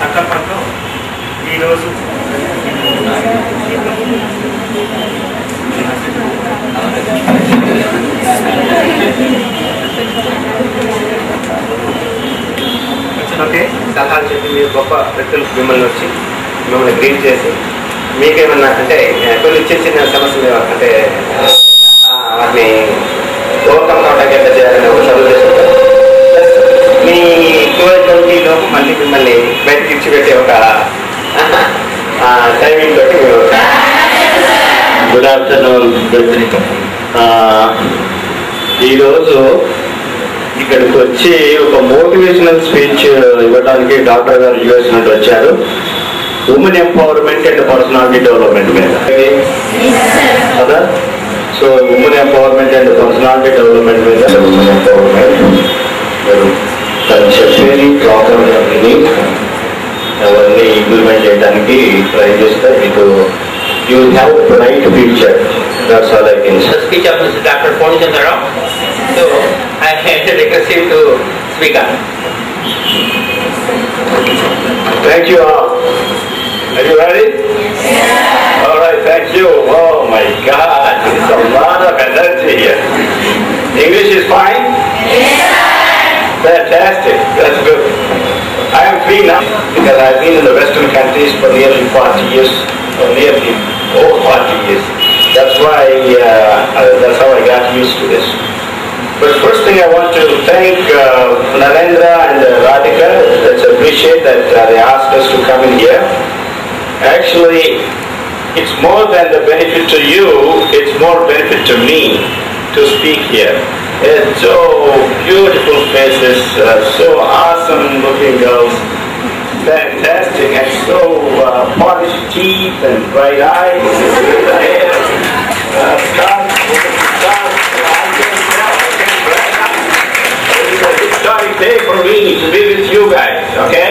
సంకల్పంతో ఈరోజు ఓకే సలహాలు చెప్పి మీరు గొప్ప వ్యక్తులు మిమ్మల్ని వచ్చి మిమ్మల్ని గ్రీట్ చేసి మీకేమన్నా అంటే కొన్ని చిన్న చిన్న సమస్యలు అంటే వాటిని ఓవర్కమ్ కావడానికి ఎంత చేయాలని ఒక చదువు చేసుకుంటారు. మీ 2020లోపు మళ్ళీ మిమ్మల్ని బయటకి ఇచ్చిపెట్టే ఒక టైమింగ్ తోటి గుడ్ ఆఫ్టర్నూన్. ఈరోజు ఇక్కడికి వచ్చి ఒక మోటివేషనల్ స్పీచ్ ఇవ్వడానికి డాక్టర్ గారు యుఎస్ నుండి వచ్చారు. Women empowerment and personality development మీద కదా. So women empowerment and personality development మీద ఉమెన్ ఎంపవర్మెంట్ చెప్పేది ప్రాపర్గా విని అవన్నీ ఇంప్లిమెంట్ చేయడానికి ట్రై చేస్తే మీకు you have bright future. That's all I can say. Speech of Dr. Pondichandra. So I request him to speak up. Thank you all. Are you ready? Yeah. All right, thank you. Oh my God, it's a lot of energy here. English is fine? Yes. Fantastic. That's good. I am free now because I've been in the Western countries for nearly 40 years, or nearly over 40 years. That's why, that's how I got used to this. But first thing I want to thank Narendra and Radhika. Let's appreciate that they asked us to come in here. Actually, it's more than the benefit to you, it's more benefit to me to speak here. It's so beautiful faces, so awesome looking girls, fantastic, and so polished teeth and bright eyes, hair, It's a historic day for me to be with you guys, okay?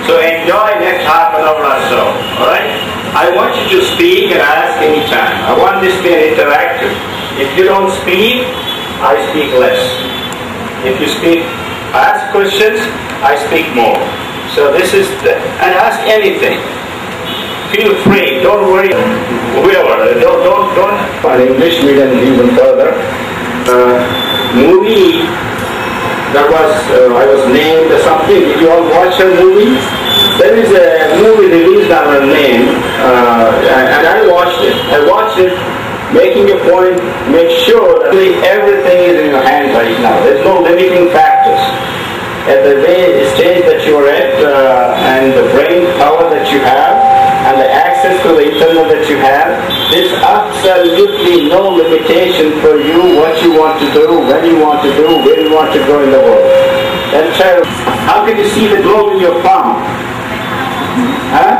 So enjoy next half an hour or so, alright? I want you to speak and ask anytime. I want this to be an interactive. If you don't speak, I speak less. If you speak, ask questions, I speak more. So this is and ask anything. Feel free. Don't worry. Whoever. Don't. On English medium even further. Movie that was I was named something. Did you all watch a movie? There is a movie released on her name, and I watched it. I watched it. Making a point, make sure that everything is in your hands right now. There's no limiting factors. At the stage that you are at, and the brain power that you have, and the access to the internet that you have, there's absolutely no limitation for you, what you want to do, when you want to do, where you want to go in the world. And how can you see the globe in your palm? Huh?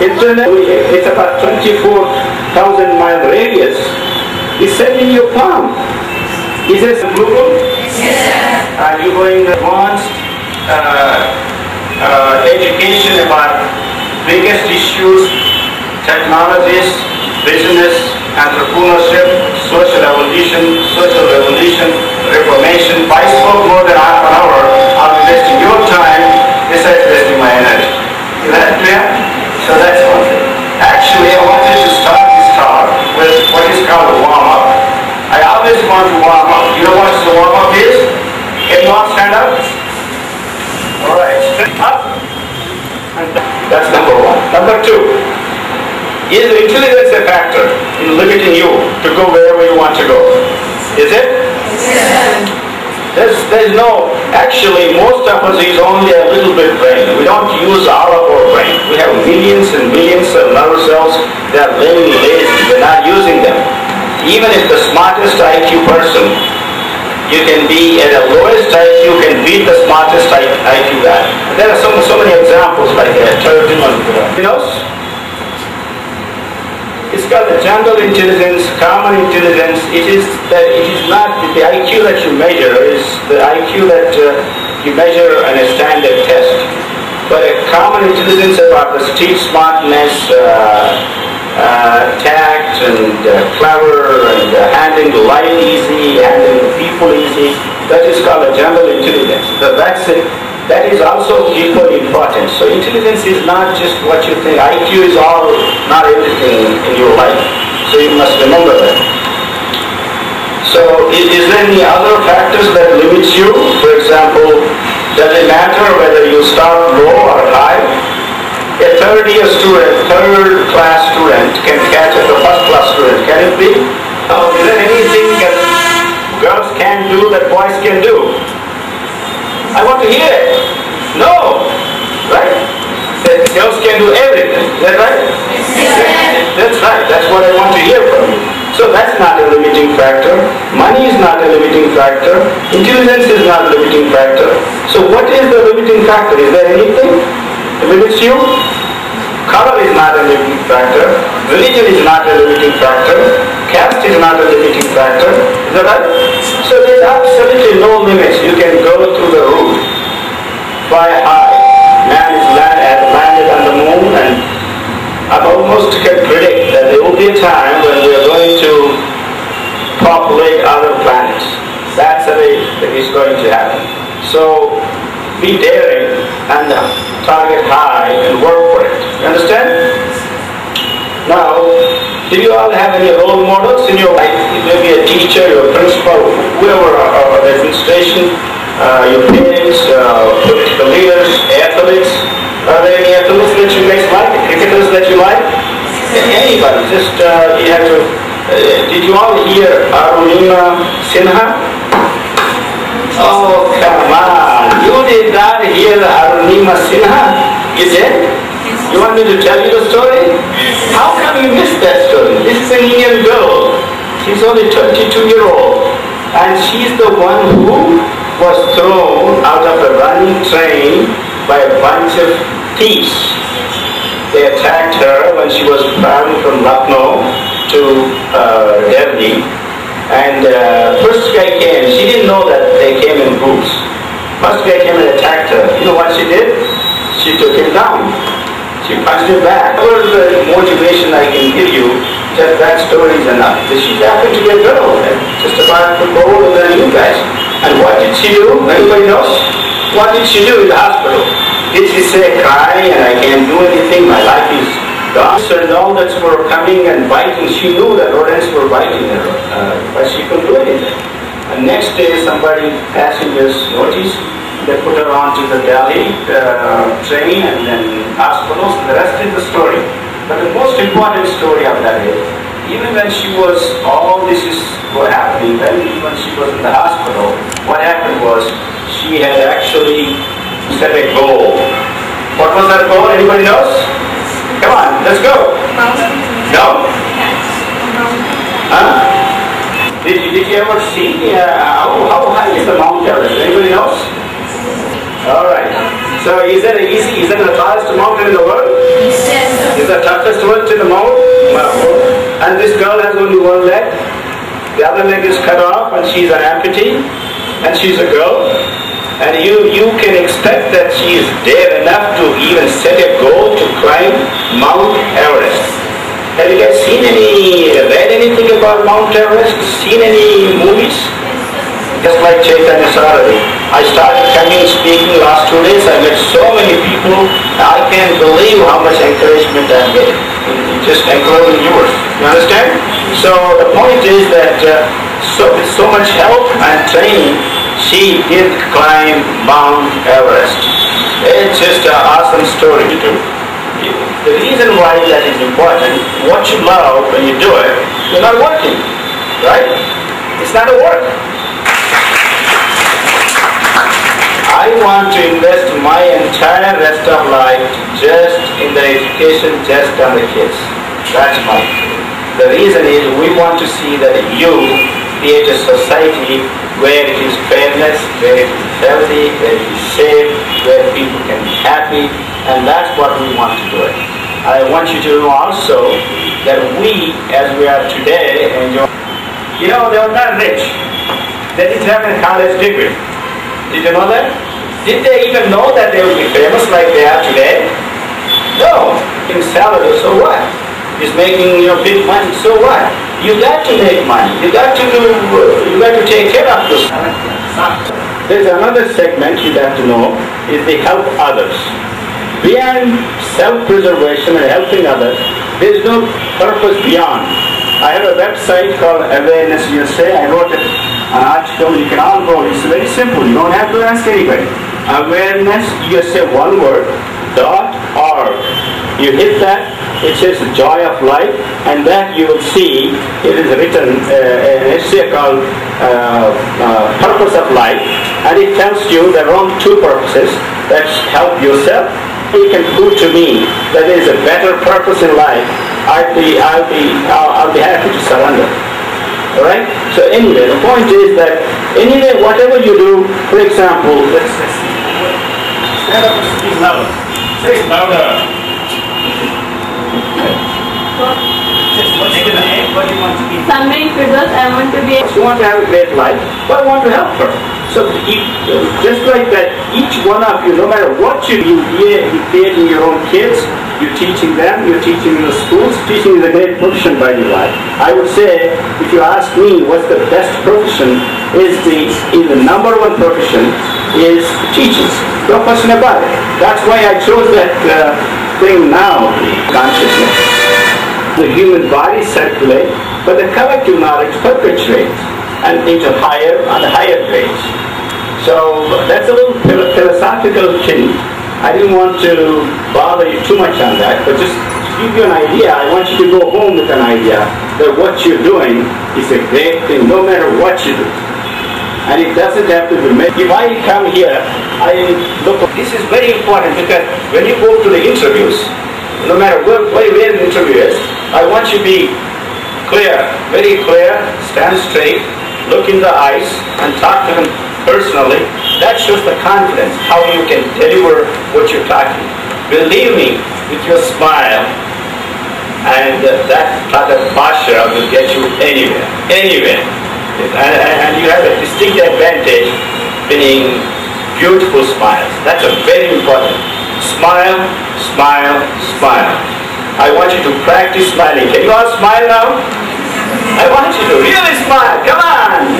Internet, it's about 24,000-mile radius. It's set in your palm. Is this a Google? Yes. Are you going advanced education about biggest issues, technologies, business, entrepreneurship, social revolution, reformation? If I spoke more than half an hour, I'll be wasting your time besides wasting my energy. Is that clear? So that's one thing. Actually, I wanted to start this talk with what is called a warm-up. I always want to warm up. You know what the warm-up is? Can you all stand up? Alright, stand up. That's number one. Number two, is intelligence a factor in limiting you to go wherever you want to go? Is it? Yes. There's no, actually most of us use only a little bit brain. We don't use all of our brain. We have millions and millions of nerve cells. They are very lazy. We're not using them. Even if the smartest IQ person, you can be at the lowest IQ, you can beat the smartest IQ guy. There are so many examples like that. You know, general intelligence, common intelligence, it is not the IQ that you measure, is the IQ that you measure in a standard test. But a common intelligence about the street smartness, tact and clever and handling life easy, handling people easy, that is called a general intelligence. That is also equally important. So intelligence is not just what you think. IQ is all, not everything in your life. So you must remember that. So is there any other factors that limits you? For example, does it matter whether you start low or high? A third-year student, third-class student can catch up a first-class student. Can it be? Is there anything that girls can do that boys can do? I want to hear it. No. Right? That girls can do everything. Is that right? Yes. That's right. That's what I want to hear from you. So that's not a limiting factor. Money is not a limiting factor. Intelligence is not a limiting factor. So what is the limiting factor? Is there anything that limits you? Color is not a limiting factor. Religion is not a limiting factor. Caste is not a limiting factor. Is that right? So there's absolutely no limits. You can go through the roof, fly high. Man has landed on the moon, and I almost can predict that there will be a time when we are going to populate other planets. That's the way that is going to happen. So be daring and target high and work for it. You understand? Now, do you all have any role models in your life? Maybe a teacher, your principal, whoever, the administration, your parents, political leaders, athletes. Are there any athletes that you guys like? Cricketers that you like? Anybody? Just you have to. Did you all hear Arunima Sinha? Oh, come on! You did not hear Arunima Sinha? You did? You want me to tell you the story? How come you missed that story? This is an Indian girl. She's only 22-year-old. And she's the one who was thrown out of a running train by a bunch of thieves. They attacked her when she was traveling from Lucknow to Delhi. And first guy came. She didn't know that they came in groups. First guy came and attacked her. You know what she did? She took him down. She punched him back. Whatever the motivation I can give you, just that story is enough. She happened to be a girl, just about to go older than you guys. And what did she do? Anybody knows? What did she do in the hospital? Did she say, cry and I can't do anything, my life is gone? And all that were coming and biting, she knew that rodents were biting her, but she couldn't do anything. And next day, passengers noticed. They put her onto the Delhi train and then hospitals, and the rest is the story. But the most important story of that is, even when she was, all this is what happening, when she was in the hospital, what happened was, she had actually set a goal. What was that goal? Anybody knows? Come on, let's go. No? Huh? Did you ever see, how high is the Mount Everest? Anybody knows? All right. So is that easy? Is that the tallest mountain in the world? Yes. Is the toughest one to the mountain? And this girl has only one leg. The other leg is cut off, and she's an amputee, and she's a girl. And you can expect that she is dare enough to even set a goal to climb Mount Everest. Have you guys read anything about Mount Everest? Seen any movies? Just like Chaitanya Saradi. I started coming speaking last 2 days. I met so many people. I can't believe how much encouragement I'm getting. Just encouraging yours. You understand? So the point is that with so much help and training, she did climb Mount Everest. It's just an awesome story to do. The reason why that is important, what you love when you do it, you're not working. Right? It's not a work. I want to invest my entire rest of life just in the education, just on the kids. That's mine. The reason is we want to see that you create a society where it is fairness, where it is healthy, where it is safe, where people can be happy, and that's what we want to do it. I want you to know also that we, as we are today, enjoy. You know, they were not rich. They didn't have a college degree. Did you know that? Did they even know that they would be famous like they are today? No. In salary, so what? He's making big money, so what? You got to make money. You got to take care of this. There's another segment you got to know is the help others. Beyond self-preservation and helping others, there's no purpose beyond. I have a website called Awareness USA. I wrote an article. You can all go. It's very simple. You don't have to ask anybody. Awareness USA, one word, .org. You hit that. It says the joy of life, and that you will see it is written an essay called Purpose of Life, and it tells you there are only two purposes. That's help yourself. You can prove to me that there is a better purpose in life. I'll be happy to surrender. All right. So anyway, the point is that anyway, whatever you do, for example, let's see. Stand up and speak louder. Say it louder. What do you want to be? Something because I want to be. You want to have a great life, but I want to help her. So just like that, each one of you, no matter what you do, you're creating your own kids, you're teaching them, you're teaching in the schools. Teaching is a great profession, by the way. I would say, if you ask me what's the best profession, is the number one profession is teaching. No question about it. That's why I chose that thing now, consciousness. The human body circulates, but the collective knowledge perpetuates and into higher grades. So that's a little philosophical thing. I didn't want to bother you too much on that, but just to give you an idea, I want you to go home with an idea that what you're doing is a great thing, no matter what you do. And it doesn't have to be made. If I come here, I look. This is very important because when you go to the interviews, no matter where the interview is, I want you to be clear, very clear, stand straight, look in the eyes, and talk to them personally. That shows the confidence, how you can deliver what you're talking. Believe me, with your smile, and that type of posture will get you anywhere. And you have a distinct advantage being beautiful smiles. That's a very important. Smile, smile, smile. I want you to practice smiling. Can you all smile now? I want you to really smile. Come on.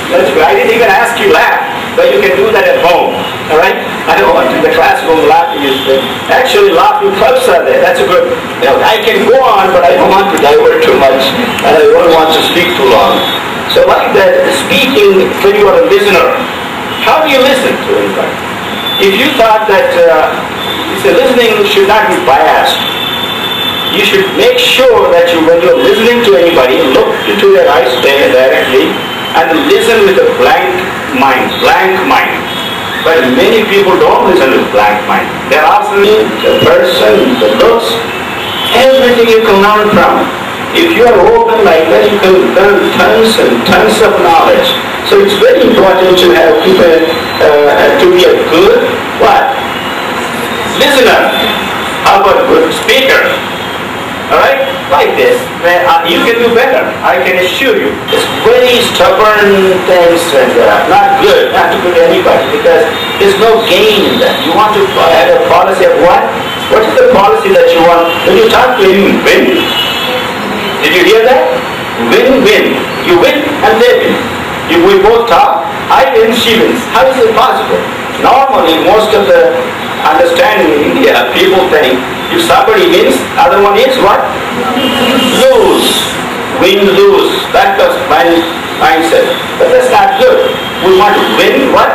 That's good. I didn't even ask you to laugh, but you can do that at home. All right? I don't want in the classroom laughing is good. Actually, laughing clubs are there. That's a good. I can go on, but I don't want to divert too much, and I don't want to speak too long. So, like that, speaking when you are a listener, how do you listen to anybody? If you thought that listening should not be biased, you should make sure that when you're listening to anybody, look into their eyes directly and listen with a blank mind. But many people don't listen with blank mind. They're asking the person, the looks, everything you can learn from. If you are open like that, you can learn tons and tons of knowledge. So it's very important to have people to be a good what? Listener. How about good speaker? Alright? Like this. You can do better. I can assure you. It's very stubborn things and not good. Not to good to anybody because there's no gain in that. You want to have a policy of what? What is the policy that you want? When you talk to him, win. Did you hear that? Win-win. You win and they win. We both talk. I win, she wins. How is it possible? Normally, most of the understanding in India, people think if somebody wins, other one is what? Lose. Win, lose. That's the mindset. But that's not good. We want to win what?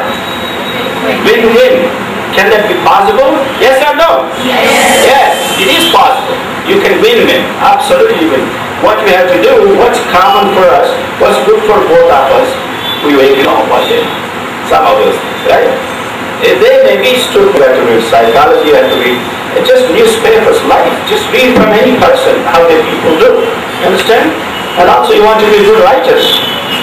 Win-win. Can that be possible? Yes or no? Yes, it is possible. You can win-win. Absolutely win. What we have to do, what's common for us, what's good for both of us, we will know what it is. Some of those things, right? They may be stood better with psychology, have to read just newspapers, life. Just read from any person how the people do. You understand? And also you want to be good writers.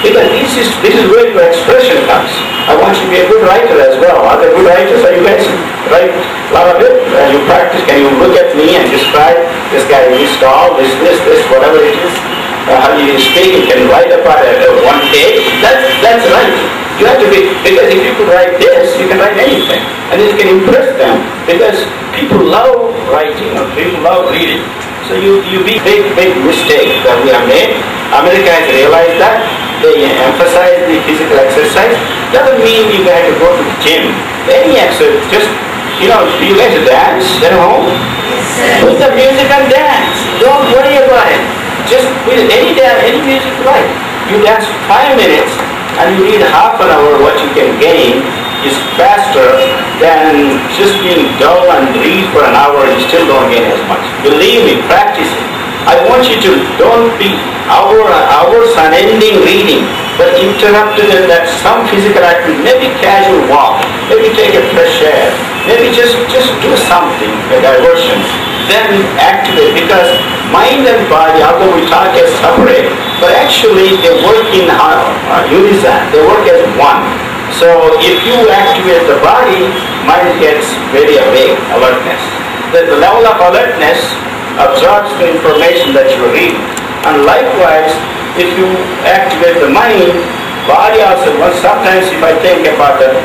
Because this is where your expression comes. I want you to be a good writer as well. Are there good writers? Are you guys write a lot of it? You practice? Can you look at me and describe this guy is tall, this, whatever it is? How you speak, you can write about one page. That's right. You have to be, because if you could write this, you can write anything. And you can impress them, because people love writing, or people love reading. So you be big mistake that we have made. America has realized that. They emphasize the physical exercise. Doesn't mean you have to go to the gym. Any exercise, just, you guys dance at home? Put the music and dance. Don't worry about it. Just with any dance, any music you like. You dance 5 minutes and you need half an hour. What you can gain is faster than just being dull and read for an hour. You still don't gain as much. Believe me, practice it. I want you to don't be hours unending reading, but interrupted in that some physical activity, maybe casual walk, maybe take a fresh air, maybe just do something, a diversion. Then activate, because mind and body, although we talk as separate, but actually they work in unison, they work as one. So if you activate the body, mind gets very awake, alertness. The level of alertness absorbs the information that you read. And likewise, if you activate the mind, body also, well, sometimes if I think about that,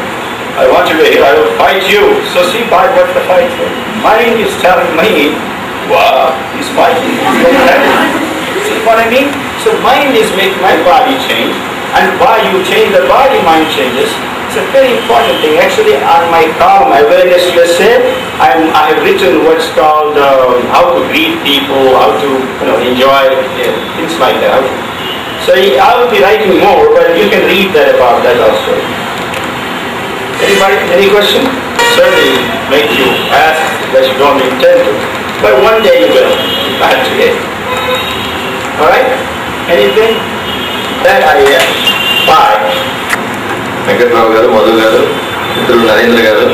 I want you to hear, I will fight you. So see, body, what's the fight? Mind is telling me, wow, he's fighting. See what I mean? So mind is making my body change, and while you change the body, mind changes. It's a very important thing. Actually, on my column, Awareness USA, I have written what's called how to greet people, how to enjoy things like that. So I will be writing more, but you can read that about that also. Anybody? Any question? Certainly make you ask that you don't intend to, but one day you will. Not today. All right? Anything? That I bye. Venkatrao గారు, మధు గారు, మిత్రులు నరేంద్ర గారు,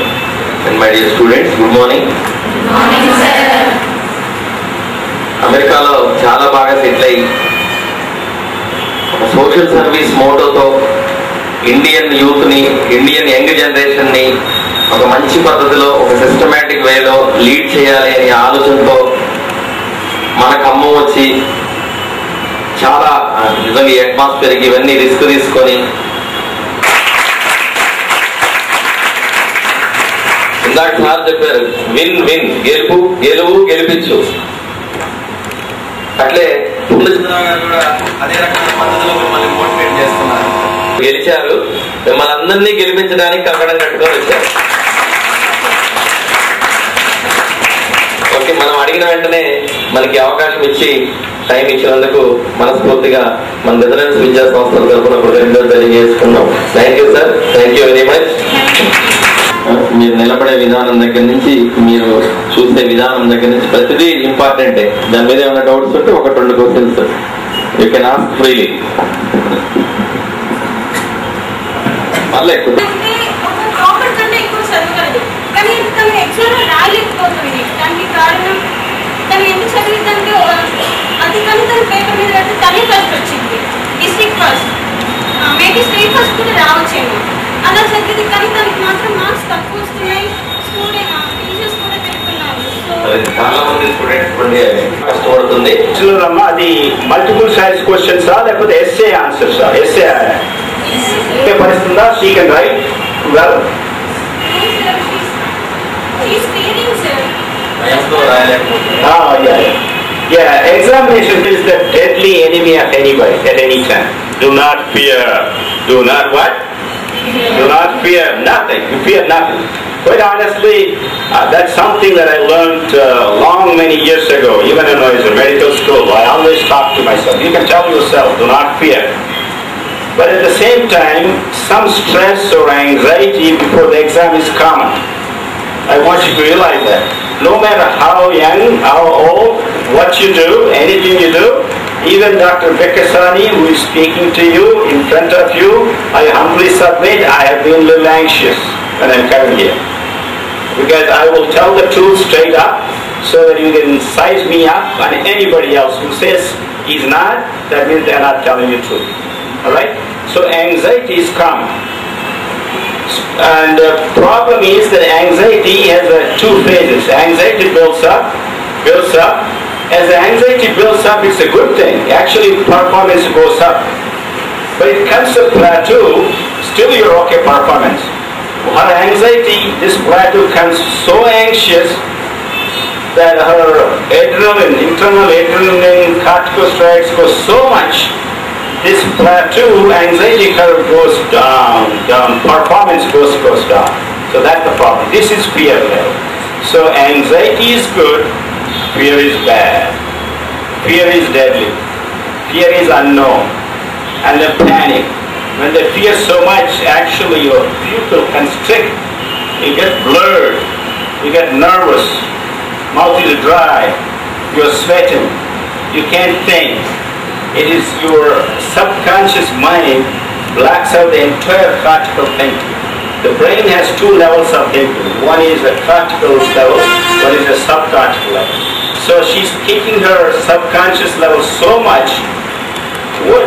and my dear students, good morning. అమెరికాలో చాలా బాగా settle అయ్యి ఒక social service మోటోతో Indian యూత్ని, ఇండియన్ యంగ్ జనరేషన్ని ఒక మంచి పద్ధతిలో, ఒక సిస్టమేటిక్ వేలో లీడ్ చేయాలి అనే ఆలోచనతో మన ఖమ్మం వచ్చి చాలా నిజంగా ఈ అట్మాస్ఫియర్కి ఇవన్నీ రిస్క్ తీసుకొని ఇందాక సార్ చెప్పారు, విన్ విన్, గెలువు గెలిపించు. అట్లే పుణ్యచంద్రరావు గారు కూడా అదే రకమైన పద్ధతిలో మిమ్మల్ని మోటివేట్ చేస్తున్నారు. గెలిచారు, మిమ్మల్ని అందరినీ గెలిపించడానికి కంకణం కట్టుకొని వచ్చారు. ఓకే, మనం అడిగిన వెంటనే మనకి అవకాశం ఇచ్చి టైం ఇచ్చినందుకు మనస్ఫూర్తిగా మన రెసిడెన్స్ విద్యా సంస్థల తరఫున కృతజ్ఞతలు తెలియజేసుకున్నాం. Thank you sir, thank you very much. మీరు నిలబడే విధానం దగ్గర నుంచి, మీరు చూసే విధానం దగ్గర నుంచి ప్రతిదీ ఇంపార్టెంటే. దాని మీద ఏమైనా డౌట్స్ ఉంటే 1-2 questions you can ask freely. మళ్ళీ అలా చదివింది, కానీ దానికి మాత్రం మార్క్స్ తక్కువ వస్తున్నాయి. స్కూల్ టీచర్స్ కూడా తిరుగుతున్నారు. చాలా మంది స్టూడెంట్స్ కష్టపడుతుంది. అది మల్టిపుల్ చాయిస్ క్వశ్చన్స్ లేకపోతే ఎస్ఏ ఆన్సర్స్? ఎస్ఏ పరిస్థితుందా? She can write well. Yeah, examination is the deadly enemy of anybody at any time. Do not fear. Do not what? Do not fear nothing. You fear nothing. Quite honestly, that's something that I learned many years ago, even when I was in medical school. I always talk to myself. You can tell yourself, do not fear. But at the same time, some stress or anxiety before the exam is common. I want you to realize that. No matter how young, how old, what you do, anything you do, even Dr. Bekasani, who is speaking to you in front of you, I humbly submit, I have been a little anxious when I'm coming here. Because I will tell the truth straight up, so that you can size me up, and anybody else who says he's not, that means they're not telling you the truth. Alright? So anxiety is common. And the problem is that anxiety has 2 phases. the anxiety builds up. As the anxiety builds up, it's a good thing. Actually, performance goes up. But it comes to plateau, still you're okay performance. Her anxiety, this plateau comes so anxious that her adrenaline, internal adrenaline, corticosteroids go so much. This plateau, anxiety curve goes down, performance goes down. So that's the problem. This is fear level. So anxiety is good, fear is bad. Fear is deadly. Fear is unknown. And the panic. When they fear so much, actually your pupil constrict. You get blurred. You get nervous. Mouth is dry. You're sweating. You can't think. It is your subconscious mind blacks out the entire cortical thinking. The brain has two levels of thinking. One is a cortical level, one is a subcortical level. So she's kicking her subconscious level so much,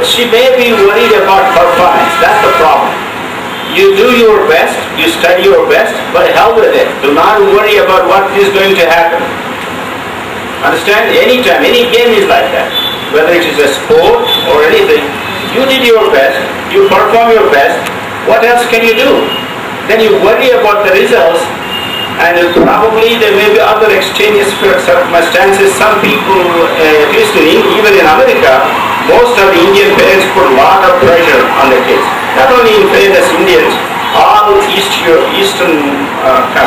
she may be worried about performance. That's the problem. You do your best, you study your best, but hell with it. Do not worry about what is going to happen. Understand? Anytime, any game is like that. Whether it is a sport or anything, you did your best, you perform your best, what else can you do? Then you worry about the results, and probably there may be other extraneous circumstances. Some people, at least even in America, most of the Indian parents put a lot of pressure on the kids. Not only in fairness Indians, all Eastern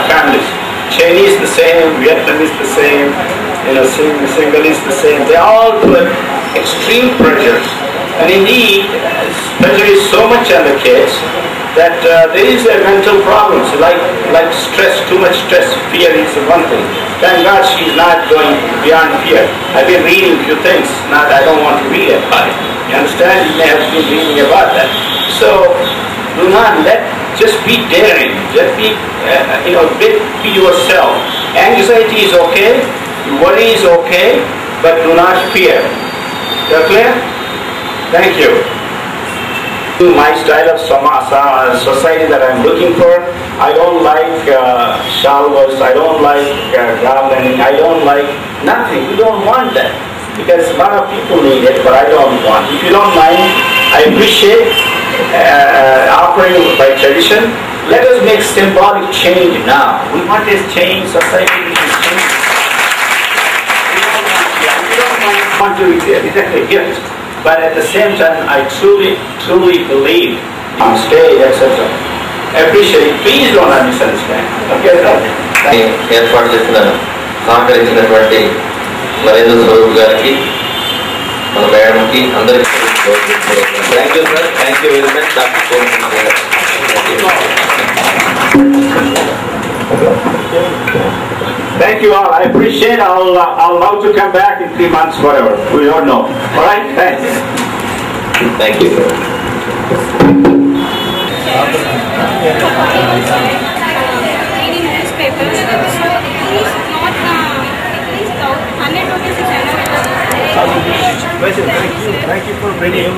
families. Chinese the same, Vietnamese the same, Sinhalese the same. They all put extreme pressure. And indeed, pressure is so much on the kids that there is a mental problems like stress, too much stress. Fear is one thing. Thank God she's not going beyond fear. I've been reading a few things. I don't want to read about it. You understand? You may have been reading about that. So do not just be daring. Just be, be yourself. Anxiety is okay. Worry is okay, but do not fear. You clear? Thank you. My style of society that I'm looking for, I don't like shalwas, I don't like garlanding, I don't like nothing. We don't want that because a lot of people need it, but I don't want. If you don't mind, I appreciate operating by tradition. Let us make symbolic change now. We want this change, society is change. We don't want to exactly gift. But at the same time, I truly believe on stage, etc. I appreciate it. Please don't misunderstand. Okay? ఏర్పాటు చేసిన సహకరించినటువంటి నరేంద్ర స్వరూప్ గారికి మన మేడంకి అందరికీ thank you sir. Thank you very much. Thank you all. I appreciate. I'll love to come back in 3 months, whatever. We don't know. All right. Thanks. Thank you. Reading newspapers. So please not at least 100 rupees is enough. Thank you for bringing.